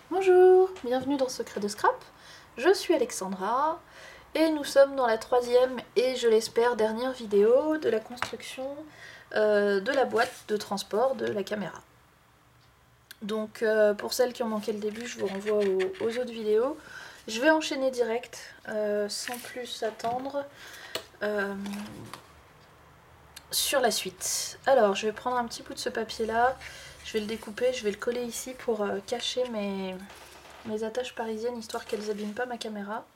Bonjour, bienvenue dans Secret de Scrap. Je suis Alexandra et nous sommes dans la troisième et je l'espère dernière vidéo de la construction de la boîte de transport de la caméra. Donc pour celles qui ont manqué le début, je vous renvoie aux autres vidéos. Je vais enchaîner direct sans plus attendre sur la suite. Alors je vais prendre un petit bout de ce papier là, je vais le découper, je vais le coller ici pour cacher mes attaches parisiennes histoire qu'elles abîment pas ma caméra.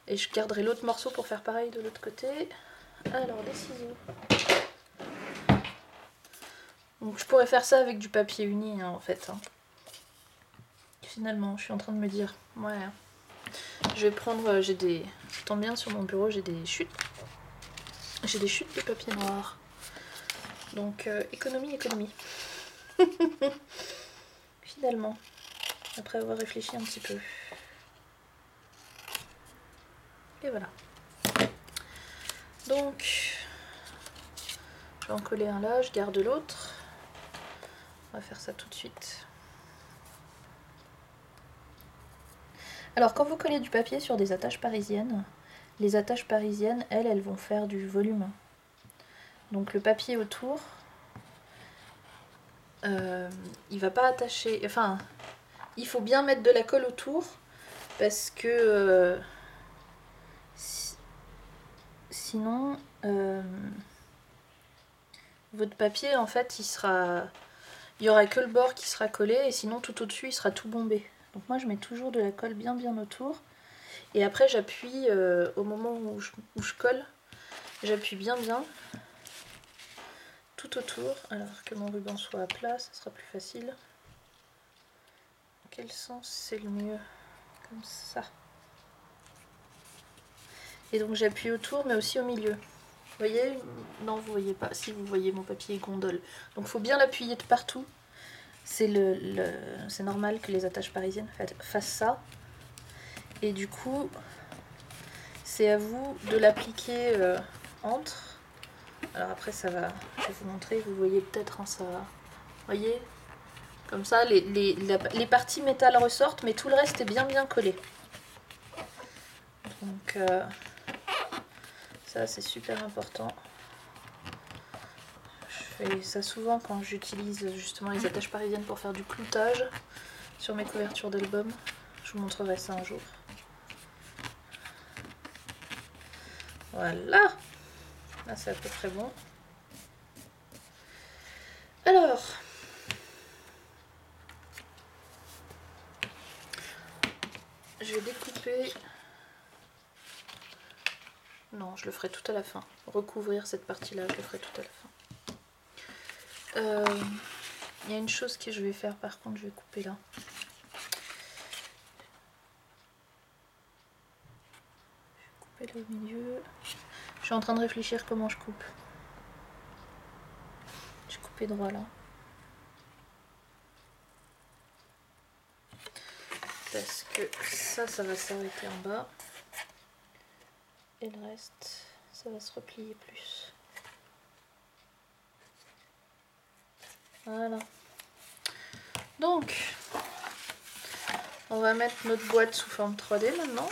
Et je garderai l'autre morceau pour faire pareil de l'autre côté. Alors des ciseaux. Donc je pourrais faire ça avec du papier uni hein, en fait. Hein. Finalement, je suis en train de me dire, ouais. Je vais prendre, j'ai des... Ça tombe bien sur mon bureau, j'ai des chutes. J'ai des chutes de papier noir. Donc économie. Finalement. Après avoir réfléchi un petit peu. Et voilà. Donc, je vais en coller un là, je garde l'autre. On va faire ça tout de suite. Alors, quand vous collez du papier sur des attaches parisiennes, les attaches parisiennes, elles vont faire du volume. Donc le papier autour, il va pas attacher... Enfin, il faut bien mettre de la colle autour, parce que... sinon... votre papier, en fait, il y aura que le bord qui sera collé, et sinon tout au-dessus, il sera tout bombé. Donc moi, je mets toujours de la colle bien autour. Et après, j'appuie, au moment où je colle, j'appuie bien tout autour. Alors que mon ruban soit à plat, ça sera plus facile. Dans quel sens c'est le mieux? Comme ça. Et donc j'appuie autour, mais aussi au milieu. Vous voyez? Non, vous voyez pas. Si, vous voyez mon papier gondole. Donc il faut bien l'appuyer de partout. C'est normal que les attaches parisiennes fassent ça. Et du coup, c'est à vous de l'appliquer entre. Alors après, ça va, je vais vous montrer, vous voyez peut-être, hein, ça. Vous voyez? Comme ça, les parties métal ressortent, mais tout le reste est bien collé. Donc, ça, c'est super important. Je fais ça souvent quand j'utilise justement les attaches parisiennes pour faire du cloutage sur mes couvertures d'albums. Je vous montrerai ça un jour. Voilà. Là, c'est à peu près bon. Alors, je vais découper... Non, je le ferai tout à la fin. Recouvrir cette partie-là, je le ferai tout à la fin. Il y a une chose que je vais faire, par contre, je vais couper là. Je vais couper là au milieu. Je suis en train de réfléchir comment je coupe. J'ai coupé droit là. Parce que ça va s'arrêter en bas. Et le reste, ça va se replier plus. Voilà. Donc, on va mettre notre boîte sous forme 3D maintenant.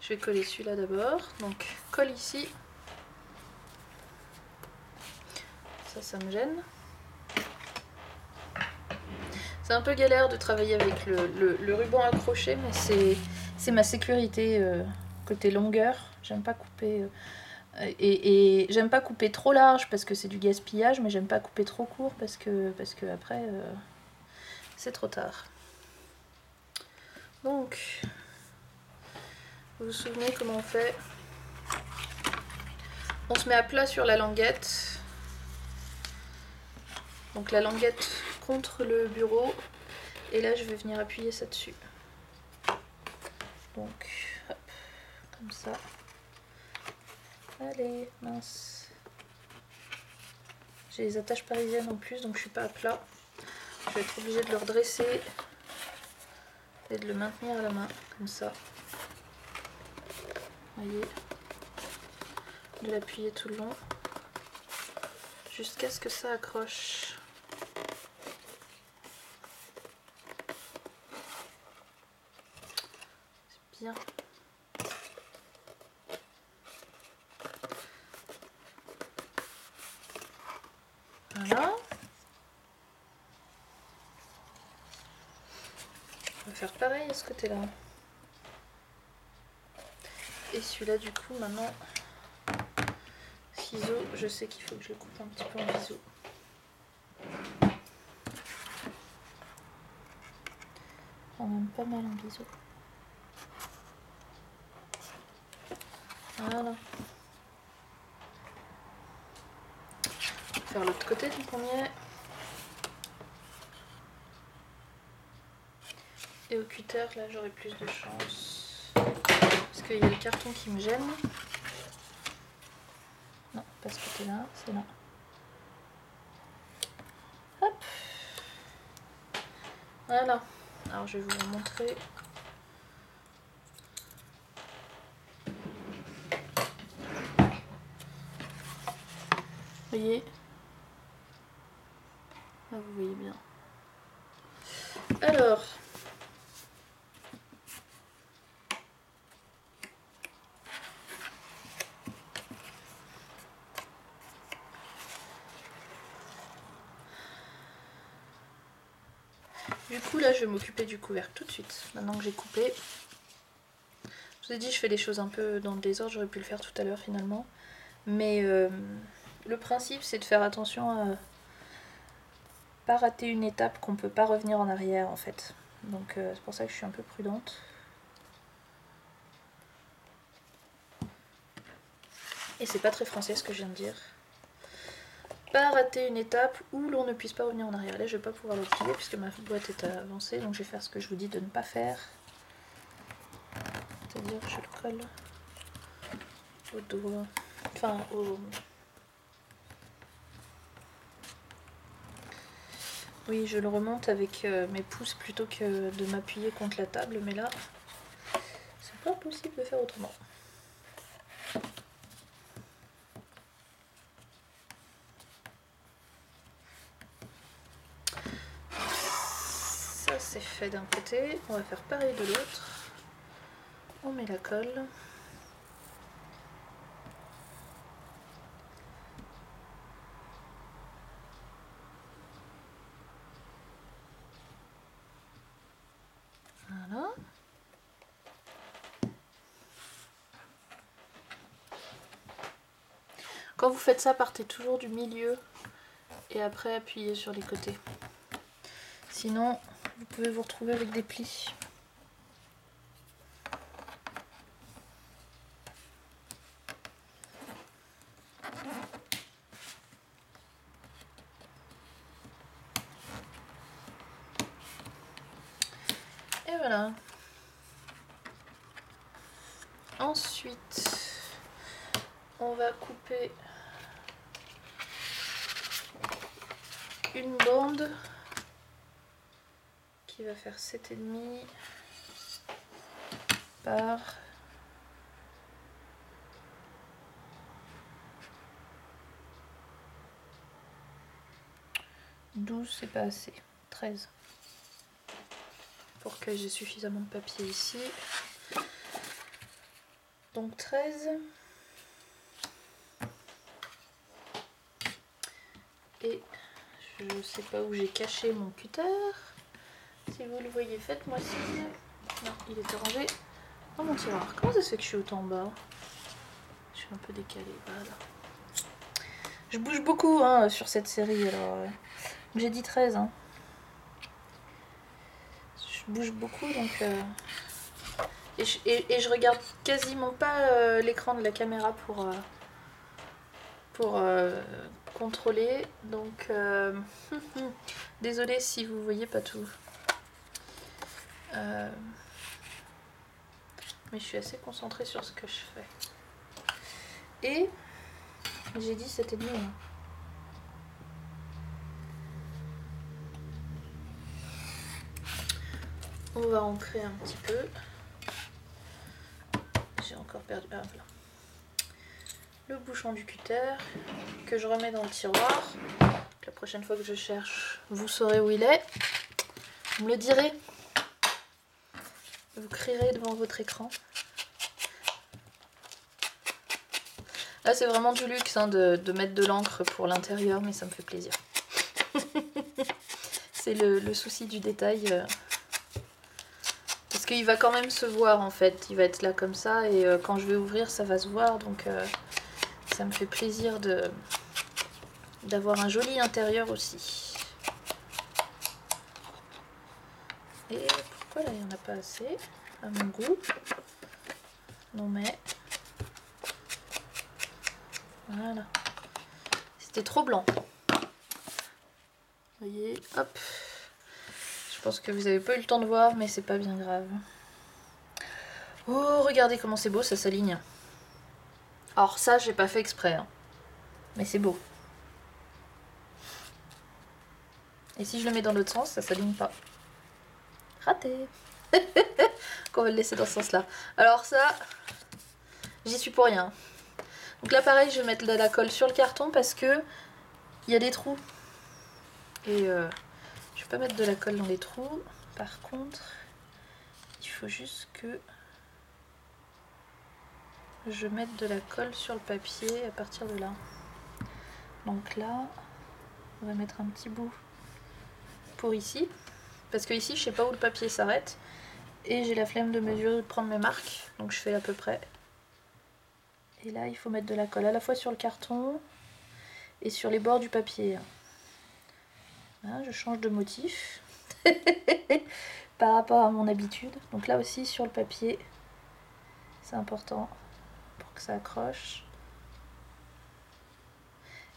Je vais coller celui-là d'abord. Donc, colle ici. Ça me gêne. C'est un peu galère de travailler avec le ruban accroché, mais c'est ma sécurité côté longueur. J'aime pas couper... et j'aime pas couper trop large parce que c'est du gaspillage, mais j'aime pas couper trop court parce que après c'est trop tard. Donc, vous vous souvenez comment on fait? On se met à plat sur la languette. Donc la languette contre le bureau. Et là, je vais venir appuyer ça dessus. Donc, hop, comme ça. Allez, mince. J'ai les attaches parisiennes en plus, donc je suis pas à plat. Je vais être obligée de le redresser et de le maintenir à la main, comme ça. voyez, de l'appuyer tout le long jusqu'à ce que ça accroche. C'est bien. Voilà. On va faire pareil à ce côté-là. Et celui-là, du coup, maintenant, ciseaux, je sais qu'il faut que je le coupe un petit peu en biseau. Quand même pas mal en biseau. Voilà. On va faire l'autre côté du premier. Et au cutter, là, j'aurai plus de chance. Parce qu'il y a le carton qui me gêne. Non, pas ce côté-là, c'est là. Hop. Voilà. Alors, je vais vous montrer. Vous voyez? Là, vous voyez bien. Alors... Du coup, là, je vais m'occuper du couvercle tout de suite, maintenant que j'ai coupé. Je vous ai dit, je fais les choses un peu dans le désordre, j'aurais pu le faire tout à l'heure finalement. Mais le principe, c'est de faire attention à pas rater une étape qu'on peut pas revenir en arrière en fait. Donc c'est pour ça que je suis un peu prudente. Et c'est pas très français ce que je viens de dire. Pas rater une étape où l'on ne puisse pas revenir en arrière. Là, je vais pas pouvoir le plier puisque ma boîte est avancée, donc je vais faire ce que je vous dis de ne pas faire. C'est-à-dire, je le colle au doigt, enfin au... Oui, je le remonte avec mes pouces plutôt que de m'appuyer contre la table, mais là, c'est pas possible de faire autrement. Ça, c'est fait d'un côté. On va faire pareil de l'autre. On met la colle. Voilà. Quand vous faites ça, partez toujours du milieu et après appuyez sur les côtés. Sinon, vous pouvez vous retrouver avec des plis. Et voilà. Ensuite, on va couper une bande qui va faire 7,5 par 12, c'est pas assez, 13. Pour que j'ai suffisamment de papier ici. Donc 13. Et je sais pas où j'ai caché mon cutter. Si vous le voyez, faites-moi signe. Non, il était rangé dans mon tiroir. Comment ça se fait que je suis autant bas? Je suis un peu décalée. Voilà. Je bouge beaucoup hein, sur cette série. Alors, j'ai dit 13. Hein. Je bouge beaucoup donc. Et je regarde quasiment pas l'écran de la caméra pour contrôler. Donc, désolée si vous voyez pas tout. Mais je suis assez concentrée sur ce que je fais. Et j'ai dit 7,5. Hein. On va ancrer un petit peu. j'ai encore perdu. Ah, voilà. Le bouchon du cutter que je remets dans le tiroir. La prochaine fois que je cherche, vous saurez où il est. Vous me le direz. Vous crierez devant votre écran. Là, c'est vraiment du luxe hein, de mettre de l'encre pour l'intérieur, mais ça me fait plaisir. C'est le souci du détail. Parce qu'il va quand même se voir en fait. Il va être là comme ça et quand je vais ouvrir, ça va se voir. Donc ça me fait plaisir d'avoir un joli intérieur aussi. Et pourquoi là, il n'y en a pas assez à mon goût? Non mais... Voilà. C'était trop blanc. Vous voyez, hop. Je pense que vous n'avez pas eu le temps de voir, mais c'est pas bien grave. Oh, regardez comment c'est beau, ça s'aligne. Alors ça, j'ai pas fait exprès, hein. Mais c'est beau. Et si je le mets dans l'autre sens, ça s'aligne pas. Raté. Qu'on va le laisser dans ce sens-là. Alors ça, j'y suis pour rien. Donc là, pareil, je vais mettre de la colle sur le carton parce que il y a des trous. Et je vais pas mettre de la colle dans les trous. Par contre, il faut juste que je mette de la colle sur le papier à partir de là. Donc là, on va mettre un petit bout pour ici. Parce que ici, je sais pas où le papier s'arrête. Et j'ai la flemme de mesurer ou de prendre mes marques. Donc je fais à peu près. Et là, il faut mettre de la colle à la fois sur le carton et sur les bords du papier. Là, je change de motif par rapport à mon habitude. Donc là aussi, sur le papier, c'est important pour que ça accroche.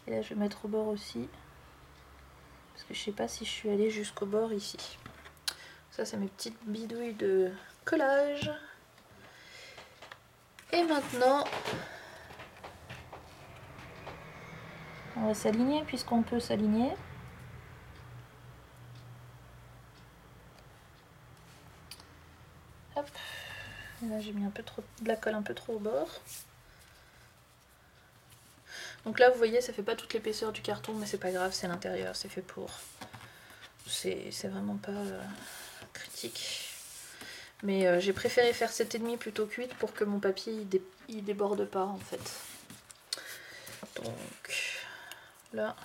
Et là, je vais mettre au bord aussi. Parce que je sais pas si je suis allée jusqu'au bord ici. Ça, c'est mes petites bidouilles de collage. Et maintenant, on va s'aligner puisqu'on peut s'aligner. Hop. Et là, j'ai mis un peu trop de la colle un peu trop au bord. Donc là, vous voyez, ça fait pas toute l'épaisseur du carton, mais c'est pas grave, c'est l'intérieur, c'est fait pour. C'est vraiment pas critique. Mais j'ai préféré faire 7,5 plutôt que 8 pour que mon papier il déborde pas en fait. Donc là,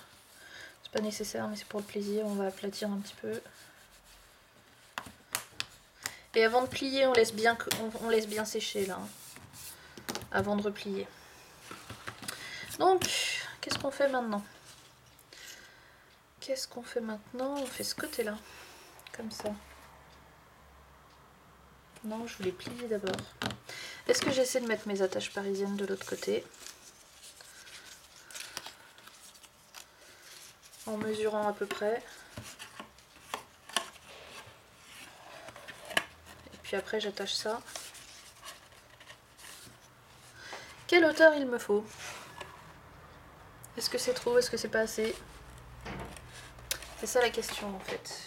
c'est pas nécessaire, mais c'est pour le plaisir. On va aplatir un petit peu. Et avant de plier, on laisse bien sécher là, hein, avant de replier. Donc, qu'est-ce qu'on fait maintenant? Qu'est-ce qu'on fait maintenant? On fait ce côté-là, comme ça. Non, je voulais plier d'abord. Est-ce que j'essaie de mettre mes attaches parisiennes de l'autre côté? En mesurant à peu près. Et puis après, j'attache ça. Quelle hauteur il me faut? Est-ce que c'est trop? Est-ce que c'est pas assez? C'est ça la question en fait.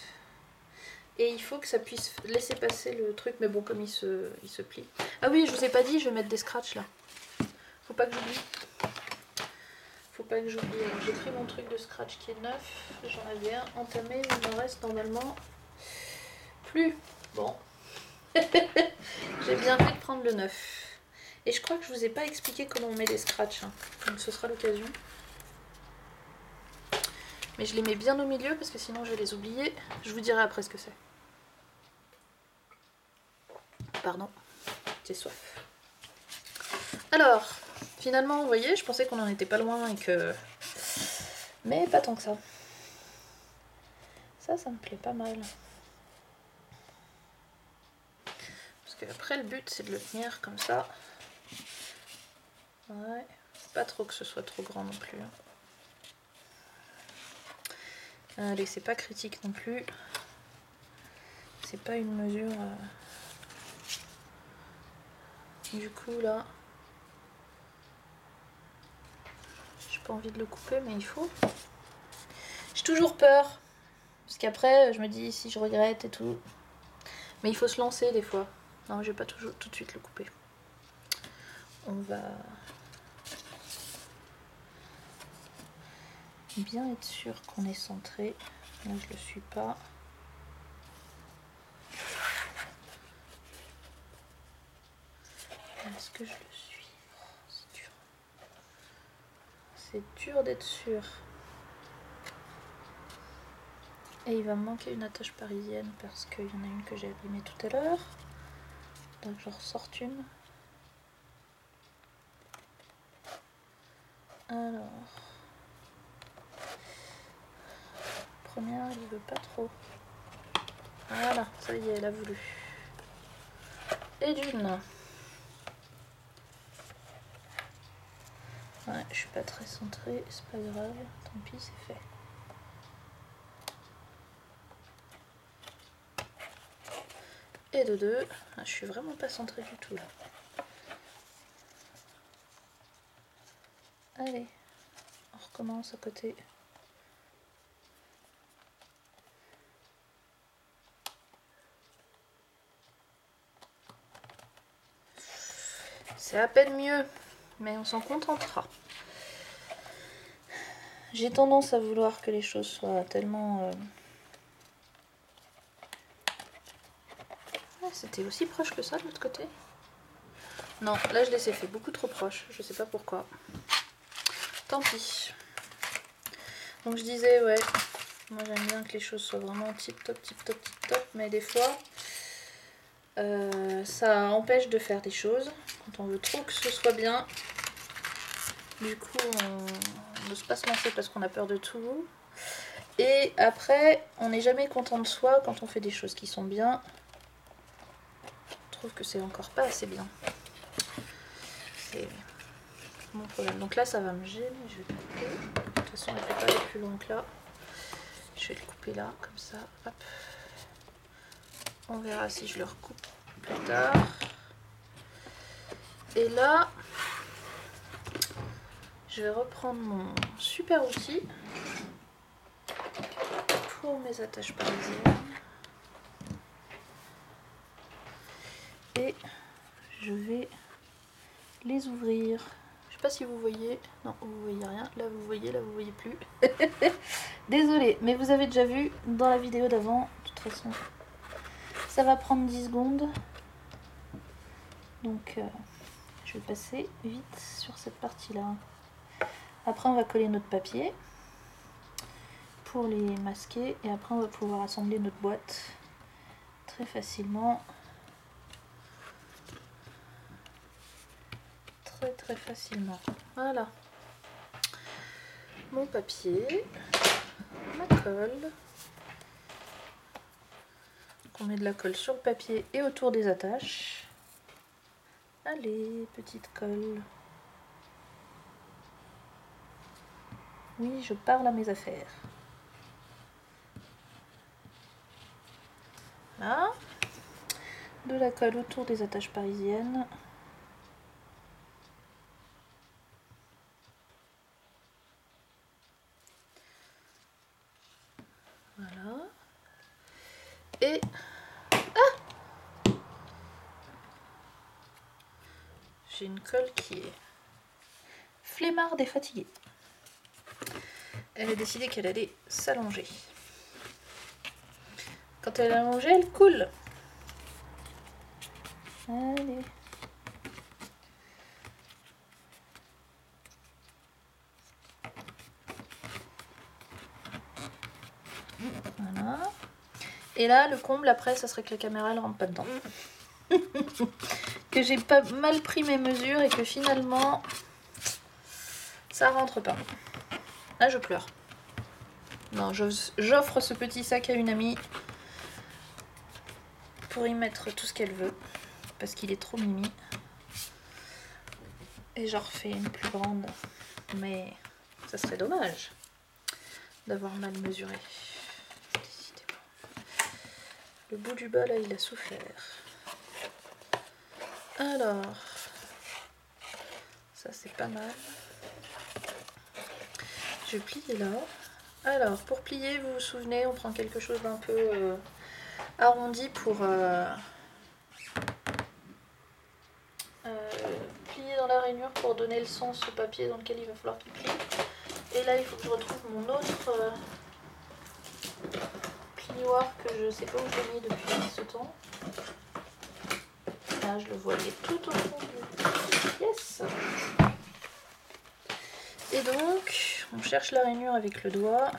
Et il faut que ça puisse laisser passer le truc, mais bon, comme il se plie. Ah oui, je vous ai pas dit, je vais mettre des scratchs là. Faut pas que j'oublie. Faut pas que j'oublie. J'ai pris mon truc de scratch qui est neuf. J'en avais un entamé, mais il me reste normalement plus. Bon. J'ai bien fait de prendre le neuf. Et je crois que je vous ai pas expliqué comment on met des scratchs. Hein. Donc ce sera l'occasion. Mais je les mets bien au milieu parce que sinon je vais les oublier. Je vous dirai après ce que c'est. Pardon, j'ai soif. Alors, finalement, vous voyez, je pensais qu'on en était pas loin et que... Mais pas tant que ça. Ça me plaît pas mal. Parce que après, le but, c'est de le tenir comme ça. Ouais, pas trop que ce soit trop grand non plus. Allez, c'est pas critique non plus. C'est pas une mesure... Du coup, là... J'ai pas envie de le couper, mais il faut. J'ai toujours peur. Parce qu'après, je me dis si je regrette et tout. Mais il faut se lancer des fois. Non, je vais pas tout de suite le couper. on va bien être sûr qu'on est centré. Là je le suis pas. Est-ce que je le suis? C'est dur. C'est dur d'être sûr. Et il va me manquer une attache parisienne parce qu'il y en a une que j'ai abîmée tout à l'heure. Donc j'en ressorte une. Alors. Première, elle veut pas trop. Voilà, ça y est, elle a voulu. Et d'une. Ouais, je suis pas très centrée, c'est pas grave, tant pis, c'est fait. Et de deux. Ah, je suis vraiment pas centrée du tout là. Allez, on recommence à côté. C'est à peine mieux, mais on s'en contentera. J'ai tendance à vouloir que les choses soient tellement... Ah, c'était aussi proche que ça de l'autre côté? Non, là je les ai fait beaucoup trop proches, je sais pas pourquoi. Tant pis. Donc je disais, ouais, moi j'aime bien que les choses soient vraiment tip top, tip top, tip top, mais des fois, ça empêche de faire des choses. Quand on veut trop que ce soit bien, du coup on n'ose pas se lancer parce qu'on a peur de tout. Et après, on n'est jamais content de soi quand on fait des choses qui sont bien. Je trouve que c'est encore pas assez bien. C'est mon problème. Donc là, ça va me gêner. Je vais le couper. De toute façon, elle ne peut pas aller plus loin que là. Je vais le couper là, comme ça. Hop. On verra si je le recoupe plus tard. Et là, je vais reprendre mon super outil pour mes attaches parisiennes. Et je vais les ouvrir. Je sais pas si vous voyez. Non, vous voyez rien. Là, vous voyez, là, vous voyez plus. Désolée, mais vous avez déjà vu dans la vidéo d'avant. De toute façon, ça va prendre 10 secondes. Donc, je vais passer vite sur cette partie-là. Après, on va coller notre papier pour les masquer. Et après, on va pouvoir assembler notre boîte très facilement. Très facilement. Voilà. Mon papier, ma colle. Donc on met de la colle sur le papier et autour des attaches. Allez, petite colle. Oui, je parle à mes affaires. Là. De la colle autour des attaches parisiennes. Voilà. Et... Ah, j'ai une colle qui est flemmarde et fatiguée. Elle a décidé qu'elle allait s'allonger. Quand elle est allongée, elle coule. Allez. Voilà. Et là, le comble après, ça serait que la caméra elle rentre pas dedans. Que j'ai pas mal pris mes mesures et que finalement, ça rentre pas. Là, je pleure. Non, j'offre ce petit sac à une amie pour y mettre tout ce qu'elle veut. Parce qu'il est trop mimi. Et j'en refais une plus grande. Mais ça serait dommage d'avoir mal mesuré. Le bout du bas là, il a souffert. Alors, ça c'est pas mal. Je vais plier là. Alors, pour plier, vous vous souvenez, on prend quelque chose d'un peu arrondi pour plier dans la rainure pour donner le sens au papier dans lequel il va falloir qu'il plie. Et là il faut que je retrouve mon autre plioir que je sais pas où je l'ai mis depuis ce temps. Là je le voyais tout au fond du... Yes. Et donc on cherche la rainure avec le doigt.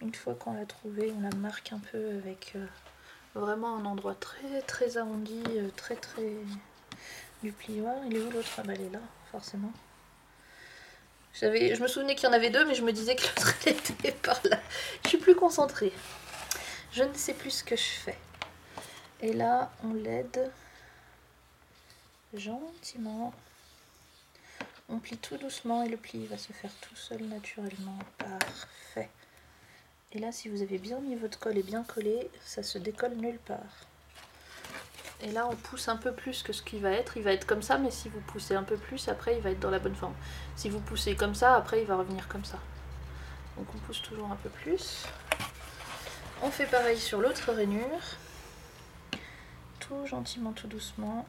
Une fois qu'on l'a trouvée, on la marque un peu avec vraiment un endroit très arrondi, très du plioir. Il est où l'autre? Ah bah elle est là, forcément. Je me souvenais qu'il y en avait deux, mais je me disais que l'autre était par là. Je suis plus concentrée. Je ne sais plus ce que je fais. Et là, on l'aide gentiment. On plie tout doucement et le pli va se faire tout seul naturellement. Parfait. Et là, si vous avez bien mis votre colle et bien collé, ça se décolle nulle part. Et là, on pousse un peu plus que ce qu'il va être. Il va être comme ça, mais si vous poussez un peu plus, après, il va être dans la bonne forme. Si vous poussez comme ça, après, il va revenir comme ça. Donc, on pousse toujours un peu plus. On fait pareil sur l'autre rainure. Tout gentiment, tout doucement.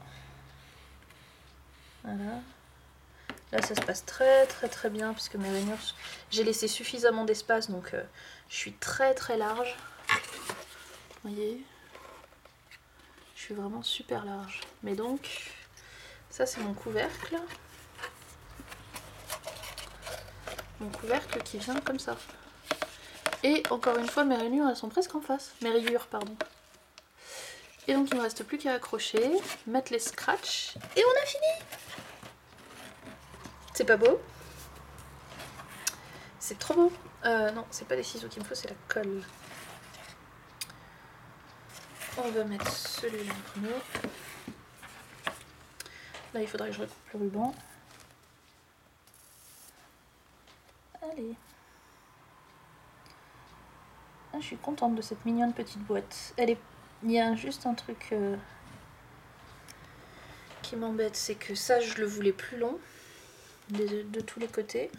Voilà. Là, ça se passe très bien, puisque mes rainures, j'ai laissé suffisamment d'espace, donc je suis très large. Vous voyez ? Je suis vraiment super large. Mais donc, ça c'est mon couvercle. Mon couvercle qui vient comme ça. Et encore une fois, mes rainures, elles sont presque en face. Mes rayures, pardon. Et donc, il ne me reste plus qu'à accrocher, mettre les scratchs, et on a fini! C'est pas beau? C'est trop beau. Non, c'est pas des ciseaux qu'il me faut, c'est la colle. On va mettre celui-là en premier. Là, il faudrait que je recoupe le ruban. Allez. Ah, je suis contente de cette mignonne petite boîte. Il y a juste un truc qui m'embête, c'est que ça, je le voulais plus long, de tous les côtés,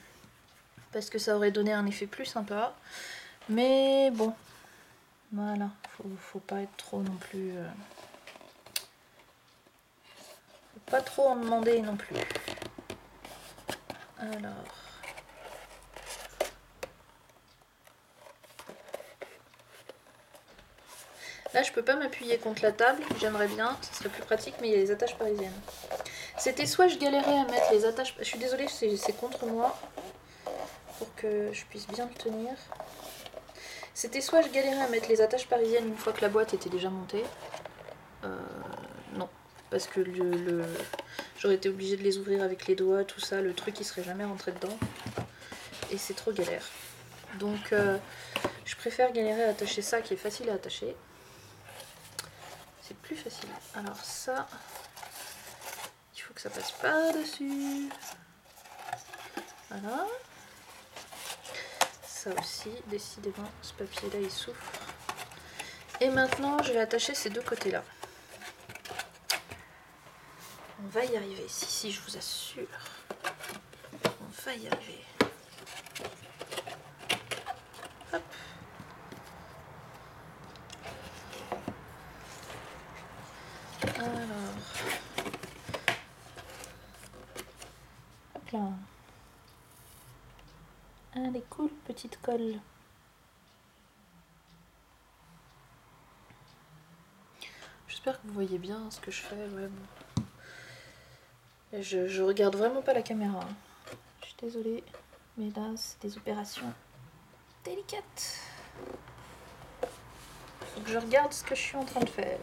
parce que ça aurait donné un effet plus sympa. Mais bon, voilà, faut pas être trop non plus... faut pas trop en demander non plus. Alors... Là, je peux pas m'appuyer contre la table, j'aimerais bien, ce serait plus pratique, mais il y a les attaches parisiennes. C'était soit je galérais à mettre les attaches... Je suis désolée, c'est contre moi, pour que je puisse bien le tenir. C'était soit je galérais à mettre les attaches parisiennes une fois que la boîte était déjà montée. Non, parce que j'aurais été obligée de les ouvrir avec les doigts, tout ça, le truc il serait jamais rentré dedans. Et c'est trop galère. Donc je préfère galérer à attacher ça qui est facile à attacher. C'est plus facile. Alors ça, il faut que ça passe par-dessus. Voilà. Ça aussi, décidément, ce papier-là, il souffre. Et maintenant, je vais attacher ces deux côtés-là. On va y arriver. Si, je vous assure. On va y arriver. Hop. Alors. Hop là. Allez, cool, petite colle. J'espère que vous voyez bien ce que je fais. Ouais, bon. Je regarde vraiment pas la caméra. Je suis désolée. Mais là, c'est des opérations délicates. Faut que je regarde ce que je suis en train de faire.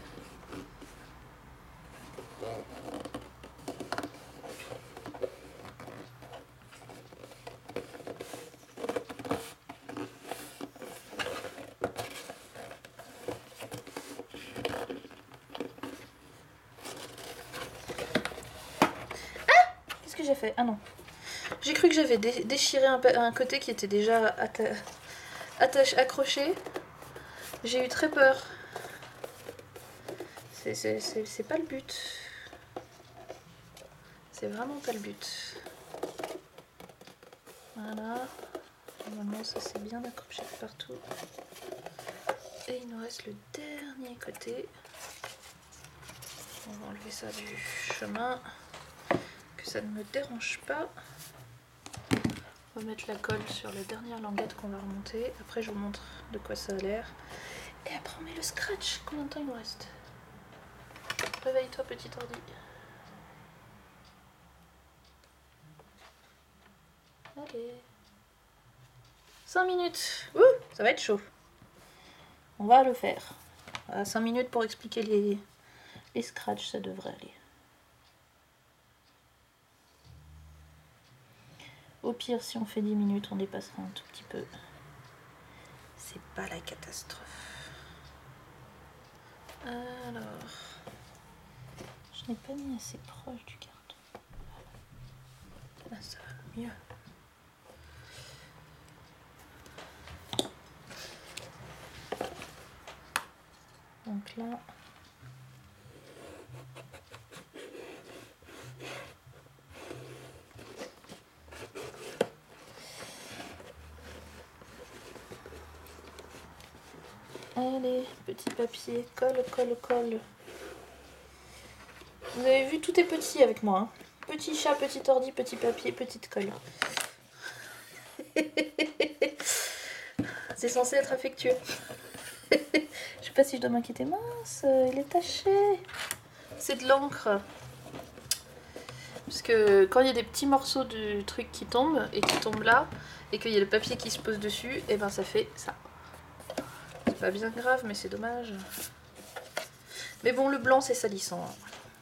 Qu'est-ce que j'ai fait? Ah non. J'ai cru que j'avais déchiré un côté qui était déjà accroché. J'ai eu très peur. C'est pas le but. C'est vraiment pas le but. Voilà. Normalement, ça c'est bien accroché partout. Et il nous reste le dernier côté. On va enlever ça du chemin. que ça ne me dérange pas. On va mettre la colle sur la dernière languette qu'on va remonter. Après je vous montre de quoi ça a l'air. Et après on met le scratch. Combien de temps il nous reste? Réveille-toi petit ordi. Allez. 5 minutes. Ouh, ça va être chaud. On va le faire. Voilà, 5 minutes pour expliquer les scratchs, ça devrait aller. Au pire, si on fait 10 minutes, on dépassera un tout petit peu. C'est pas la catastrophe. Alors, je n'ai pas mis assez proche du carton. Là, ça va mieux. Donc là, allez, petit papier, colle, colle, colle. Vous avez vu, tout est petit avec moi. Hein. Petit chat, petit ordi, petit papier, petite colle. C'est censé être affectueux. Je sais pas si je dois m'inquiéter. Mince, il est taché. C'est de l'encre. Parce que quand il y a des petits morceaux du truc qui tombent, et qui tombent là, et qu'il y a le papier qui se pose dessus, et ben ça fait ça. C'est pas bien grave, mais c'est dommage. Mais bon, le blanc c'est salissant, hein.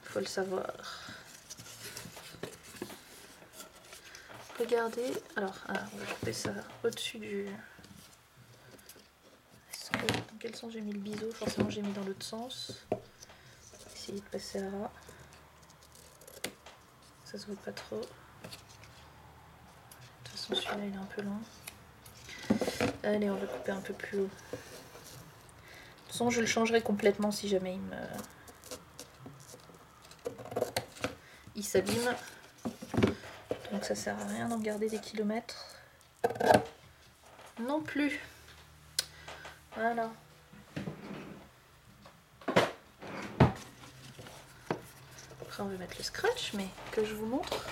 Faut le savoir. Regardez, alors, on va couper ça au-dessus du... Dans quel sens j'ai mis le biseau? Forcément j'ai mis dans l'autre sens. Essayer de passer à là. Ça se voit pas trop. De toute façon celui-là il est un peu long. Allez, on va couper un peu plus haut. De toute façon je le changerai complètement si jamais il s'abîme. Donc ça sert à rien d'en garder des kilomètres. Non plus. Voilà. Après on va mettre le scratch, mais que je vous montre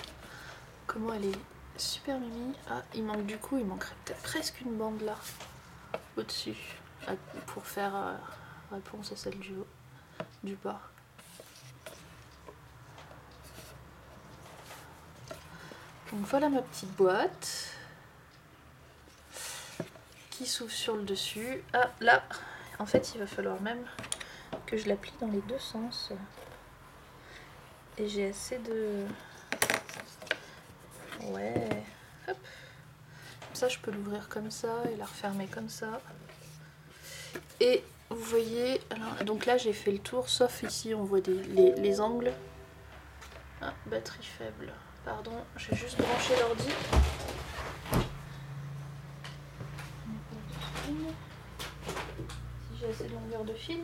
comment elle est super mimi. Ah, il manque du coup, il manquerait peut-être presque une bande là, au-dessus, pour faire réponse à celle du haut, du bas. Donc voilà ma petite boîte qui s'ouvre sur le dessus. Ah là, en fait il va falloir même que je la plie dans les deux sens. Et j'ai assez de... Ouais, hop. Comme ça je peux l'ouvrir comme ça et la refermer comme ça. Et vous voyez, alors, donc là j'ai fait le tour, sauf ici on voit les angles. Ah, batterie faible. Pardon, j'ai juste branché l'ordi. Si j'ai assez de longueur de fil.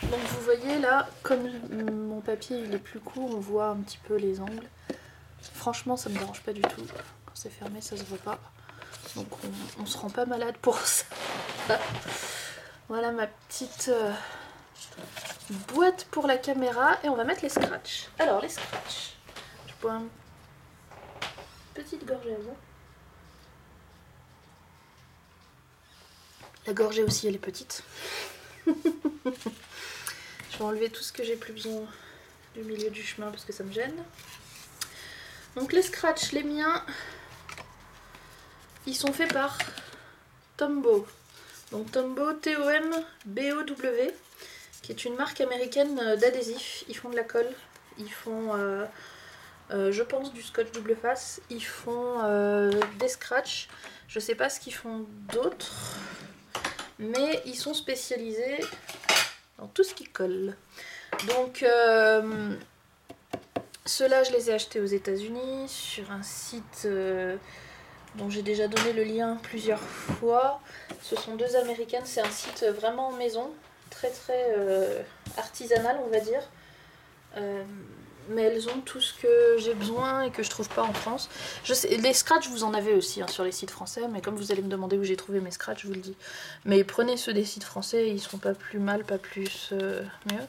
Donc vous voyez là, comme mon papier il est plus court, on voit un petit peu les angles. Franchement ça me dérange pas du tout. Quand c'est fermé ça se voit pas. Donc on se rend pas malade pour ça. Voilà ma petite boîte pour la caméra. Et on va mettre les scratchs. Alors les scratchs. Je bois une petite gorgée avant. La gorgée aussi elle est petite. Je vais enlever tout ce que j'ai plus besoin du milieu du chemin parce que ça me gêne. Donc les scratchs, les miens, ils sont faits par Tombow. Donc Tombow, T-O-M-B-O-W, qui est une marque américaine d'adhésifs. Ils font de la colle, ils font, je pense, du scotch double face, ils font des scratchs. Je sais pas ce qu'ils font d'autre, mais ils sont spécialisés dans tout ce qui colle. Donc ceux-là je les ai achetés aux États-Unis sur un site dont j'ai déjà donné le lien plusieurs fois. Ce sont deux américaines, c'est un site vraiment maison, très très artisanal on va dire. mais elles ont tout ce que j'ai besoin et que je trouve pas en France. Je sais, les scratchs vous en avez aussi hein, sur les sites français, mais comme vous allez me demander où j'ai trouvé mes scratchs, je vous le dis. Mais prenez ceux des sites français, ils seront pas plus mal, pas plus mieux.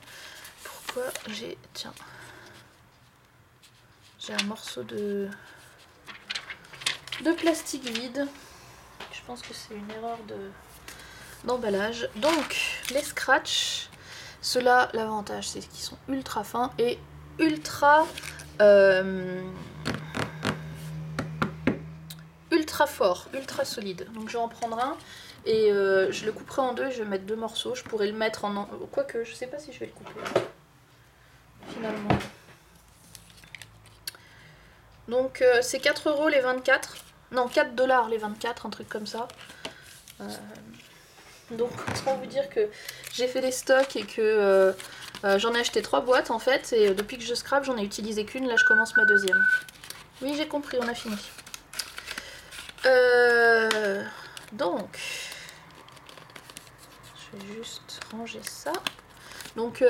Pourquoi j'ai... Tiens. J'ai un morceau de plastique vide. Je pense que c'est une erreur d'emballage. Donc, les scratchs, ceux-là, l'avantage, c'est qu'ils sont ultra fins et ultra fort, ultra solide. Donc je vais en prendre un et je le couperai en deux et je vais mettre 2 morceaux. Je pourrais le mettre en... Quoique, je sais pas si je vais le couper finalement. Donc c'est 4 € les 24. Non, 4 $ les 24, un truc comme ça. Donc autant vous dire que j'ai fait des stocks et que j'en ai acheté 3 boîtes en fait. Et depuis que je scrape, j'en ai utilisé qu'une. Là, je commence ma deuxième. Oui, j'ai compris, on a fini. Donc, je vais juste ranger ça. Donc,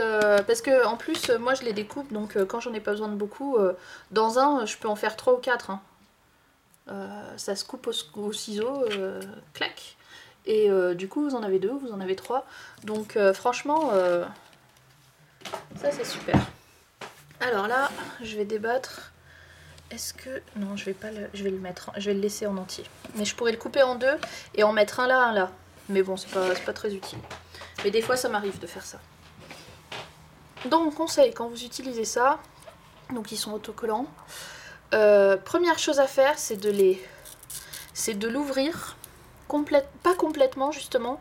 parce que en plus, moi je les découpe, donc quand j'en ai pas besoin de beaucoup, dans un, je peux en faire 3 ou 4. Hein. Ça se coupe au ciseau, clac. Et du coup, vous en avez 2, vous en avez 3. Donc, franchement, ça c'est super. Alors là, je vais débattre. Est-ce que... Non, je vais pas le... Je vais le mettre... Je vais le laisser en entier. Mais je pourrais le couper en 2 et en mettre un là. Mais bon, c'est pas très utile. Mais des fois, ça m'arrive de faire ça. Donc, conseil, quand vous utilisez ça, donc ils sont autocollants, première chose à faire, c'est de l'ouvrir, pas complètement justement,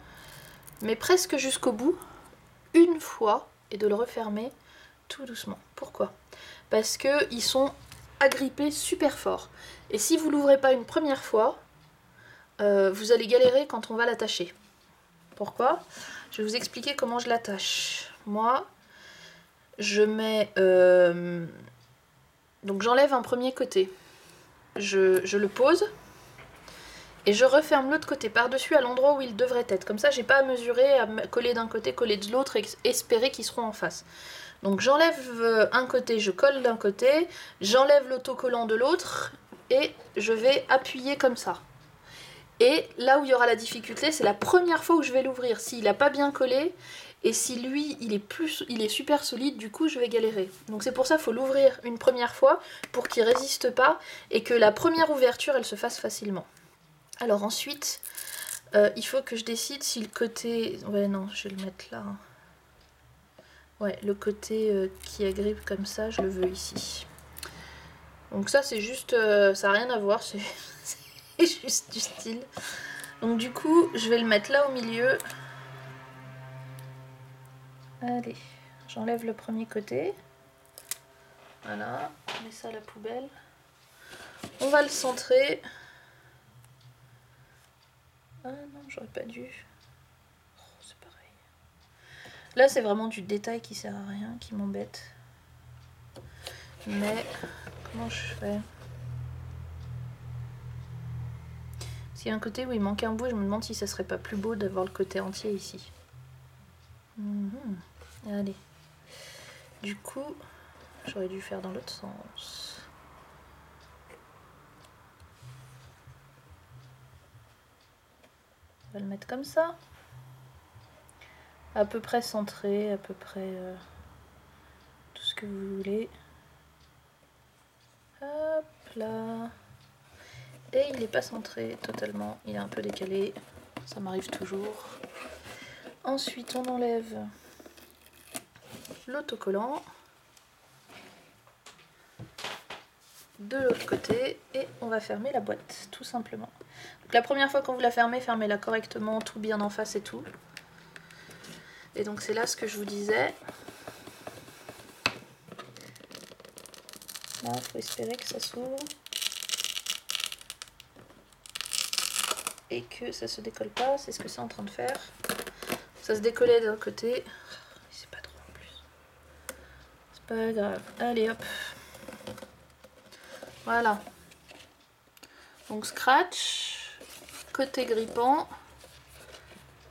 mais presque jusqu'au bout, une fois, et de le refermer tout doucement. Pourquoi? Parce qu'ils sont agrippés super fort. Et si vous l'ouvrez pas une première fois, vous allez galérer quand on va l'attacher. Pourquoi? Je vais vous expliquer comment je l'attache. Moi, je mets... donc j'enlève un premier côté. Je le pose. Et je referme l'autre côté par-dessus à l'endroit où il devrait être. Comme ça, j'ai pas à mesurer, à coller d'un côté, coller de l'autre et espérer qu'ils seront en face. Donc j'enlève un côté, je colle d'un côté, j'enlève l'autocollant de l'autre et je vais appuyer comme ça. Et là où il y aura la difficulté, c'est la première fois où je vais l'ouvrir. S'il n'a pas bien collé et si lui il est super solide, du coup je vais galérer. Donc c'est pour ça qu'il faut l'ouvrir une première fois pour qu'il résiste pas et que la première ouverture elle se fasse facilement. Alors ensuite, il faut que je décide si le côté... Ouais non, je vais le mettre là. Ouais, le côté qui agrippe comme ça, je le veux ici. Donc ça c'est juste... ça n'a rien à voir, c'est juste du style. Donc du coup, je vais le mettre là au milieu. Allez, j'enlève le premier côté. Voilà, on met ça à la poubelle. On va le centrer. Ah non, j'aurais pas dû. Oh, c'est pareil. Là, c'est vraiment du détail qui sert à rien, qui m'embête. Mais, comment je fais? Parce qu'il y a un côté où il manque un bout et je me demande si ça serait pas plus beau d'avoir le côté entier ici. Allez. Du coup, j'aurais dû faire dans l'autre sens. On va le mettre comme ça. À peu près centré, à peu près tout ce que vous voulez. Hop là. Et il n'est pas centré totalement, il est un peu décalé. Ça m'arrive toujours. Ensuite, on enlève l'autocollant de l'autre côté et on va fermer la boîte, tout simplement. Donc, la première fois quand vous la fermez, fermez-la correctement, tout bien en face et tout. Et donc c'est là ce que je vous disais. Là, il faut espérer que ça s'ouvre. Et que ça se décolle pas, c'est ce que c'est en train de faire. Ça se décollait d'un côté. C'est pas trop en plus. C'est pas grave. Allez hop. Voilà. Donc scratch, côté grippant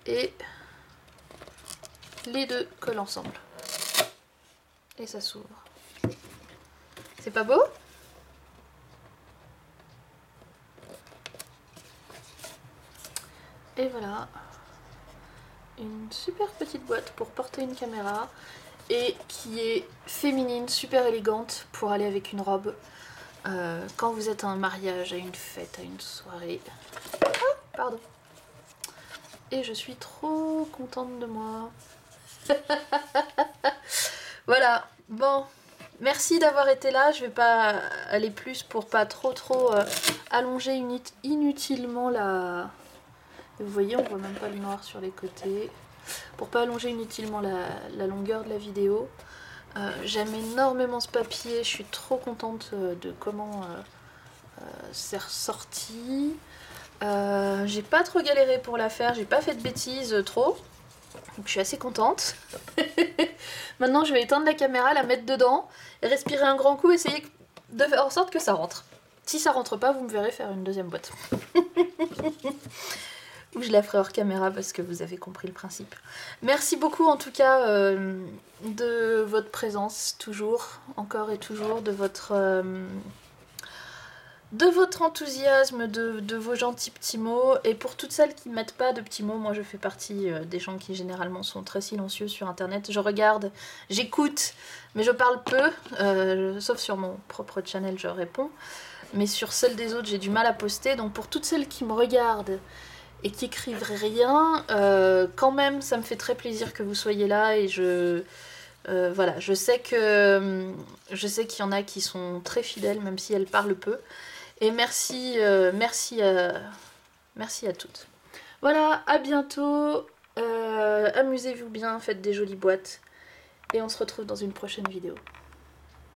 et les deux collent ensemble. Et ça s'ouvre. C'est pas beau? Et voilà, une super petite boîte pour porter une caméra et qui est féminine, super élégante pour aller avec une robe quand vous êtes à un mariage, à une fête, à une soirée. Ah, pardon. Et je suis trop contente de moi. Voilà, bon, merci d'avoir été là. Je vais pas aller plus pour pas trop allonger inutilement la... Vous voyez, on voit même pas le noir sur les côtés. Pour pas allonger inutilement la longueur de la vidéo. J'aime énormément ce papier, je suis trop contente de comment c'est ressorti. J'ai pas trop galéré pour la faire, j'ai pas fait de bêtises trop. Donc je suis assez contente. Maintenant je vais éteindre la caméra, la mettre dedans, et respirer un grand coup, essayer de faire en sorte que ça rentre. Si ça rentre pas, vous me verrez faire une deuxième boîte. Ou je la ferai hors caméra parce que vous avez compris le principe. Merci beaucoup en tout cas de votre présence, toujours, encore et toujours, de votre enthousiasme, de vos gentils petits mots. Et pour toutes celles qui ne mettent pas de petits mots, moi je fais partie des gens qui généralement sont très silencieux sur internet. Je regarde, j'écoute, mais je parle peu, sauf sur mon propre channel je réponds. Mais sur celle des autres j'ai du mal à poster, donc pour toutes celles qui me regardent et qui écrivent rien, quand même ça me fait très plaisir que vous soyez là et voilà, je sais qu'il y en a qui sont très fidèles même si elles parlent peu. Et merci à toutes. Voilà, à bientôt, amusez-vous bien, faites des jolies boîtes et on se retrouve dans une prochaine vidéo.